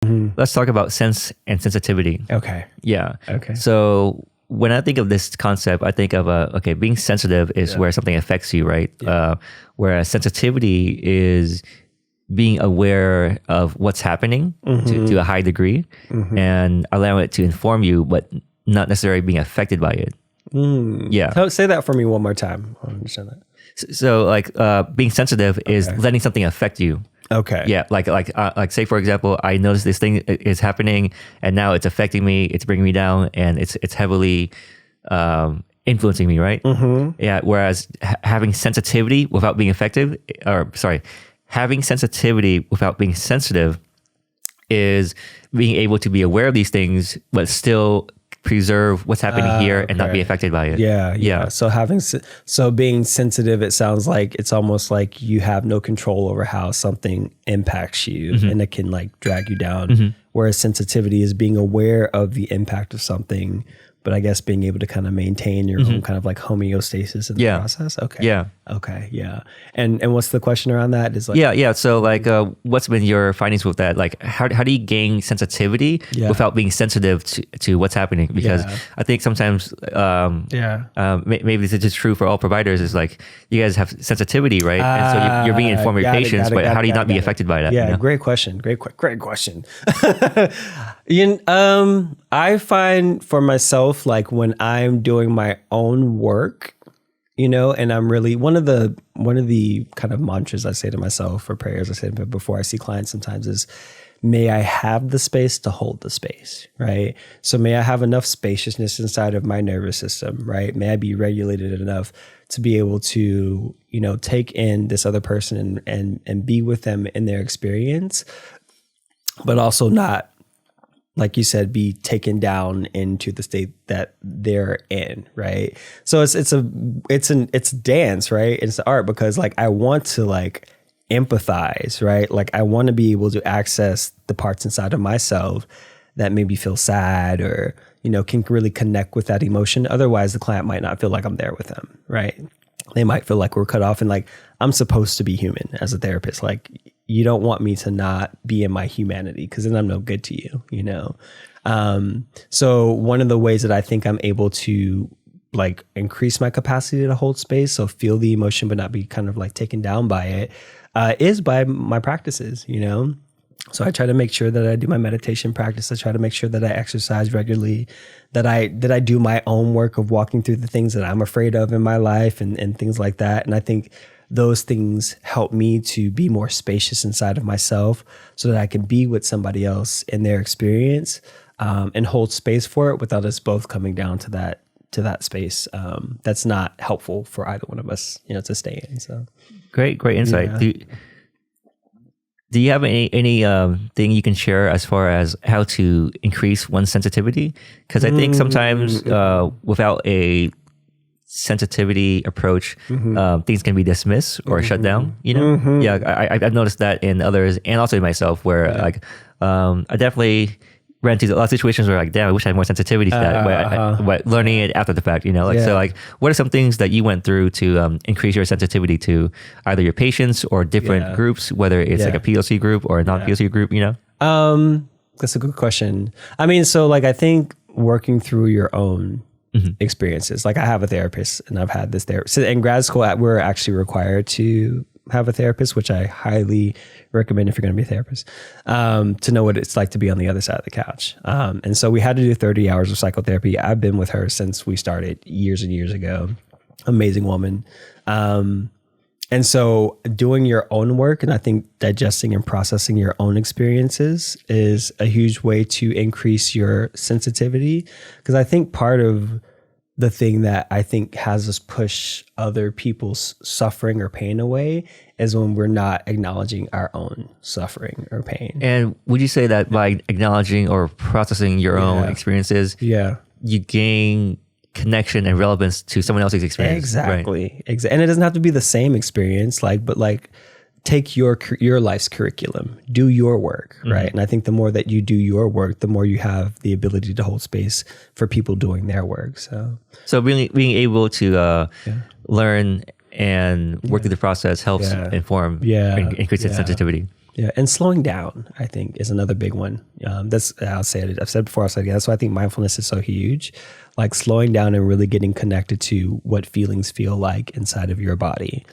Let's talk about sense and sensitivity. Okay. Yeah. Okay. So when I think of this concept, I think of being sensitive is where something affects you, right? Yeah. Whereas sensitivity is being aware of what's happening to a high degree and allowing it to inform you, but not necessarily being affected by it. Yeah. Say that for me one more time. I don't understand that. So like being sensitive is letting something affect you. Okay. Yeah, like say for example, I notice this thing is happening, and now it's affecting me. It's bringing me down, and it's heavily influencing me, right? Yeah. Whereas having sensitivity without being having sensitivity without being sensitive is being able to be aware of these things, but still preserve what's happening here and not be affected by it. Yeah. So being sensitive, it sounds like it's almost like you have no control over how something impacts you and it can like drag you down. Whereas sensitivity is being aware of the impact of something, but I guess being able to kind of maintain your own kind of like homeostasis in the process. Okay. Yeah. Okay. Yeah. And what's the question around that? Is like yeah. So like, what's been your findings with that? Like, how do you gain sensitivity without being sensitive to what's happening? Because I think sometimes, maybe this is just true for all providers. Is like you guys have sensitivity, right? And so you're being informed of your patients, but how do you not be affected by that? Yeah. You know? Great question. Great question. I find for myself, like when I'm doing my own work, and I'm really one of the kind of mantras I say to myself or prayers I say before I see clients sometimes is, may I have the space to hold the space, right? So may I have enough spaciousness inside of my nervous system, right? May I be regulated enough to be able to, take in this other person and be with them in their experience, but also not, like you said, be taken down into the state that they're in, right? So it's dance, right? It's art because like I want to like empathize, right? Like I want to be able to access the parts inside of myself that maybe feel sad or, can really connect with that emotion. Otherwise, the client might not feel like I'm there with them, right? They might feel like we're cut off and like I'm supposed to be human as a therapist. Like you don't want me to not be in my humanity because then I'm no good to you, So one of the ways that I think I'm able to like increase my capacity to hold space, so feel the emotion but not be kind of like taken down by it, is by my practices, So I try to make sure that I do my meditation practice. I try to make sure that I exercise regularly, that I do my own work of walking through the things that I'm afraid of in my life and things like that. And I think those things help me to be more spacious inside of myself so that I can be with somebody else in their experience and hold space for it without us both coming down to that space. That's not helpful for either one of us, to stay in. So great insight. Yeah. Do you have any thing you can share as far as how to increase one's sensitivity? Because I think sometimes without a sensitivity approach, things can be dismissed or shut down. Yeah, I've noticed that in others and also in myself, where like I definitely ran into a lot of situations where like, damn, I wish I had more sensitivity to that, but learning it after the fact, So like, what are some things that you went through to increase your sensitivity to either your patients or different groups, whether it's like a PLC group or a non-PLC group, That's a good question. I mean, so like, I think working through your own experiences, like I have a therapist and I've had this therapist. So in grad school, we're actually required to have a therapist, which I highly recommend if you're going to be a therapist, to know what it's like to be on the other side of the couch. And so we had to do 30 hours of psychotherapy. I've been with her since we started years and years ago. Amazing woman. And so doing your own work, and I think digesting and processing your own experiences is a huge way to increase your sensitivity. Because I think part of the thing that I think has us push other people's suffering or pain away is when we're not acknowledging our own suffering or pain. And would you say that by acknowledging or processing your own experiences, you gain connection and relevance to someone else's experience? Exactly. Right? And it doesn't have to be the same experience, but take your life's curriculum, do your work, right? And I think the more that you do your work, the more you have the ability to hold space for people doing their work. So being able to learn and work through the process helps inform and increase its sensitivity. Yeah, and slowing down, I think, is another big one. I'll say it. I've said it before. I'll say it again. That's why I think mindfulness is so huge. Like slowing down and really getting connected to what feelings feel like inside of your body.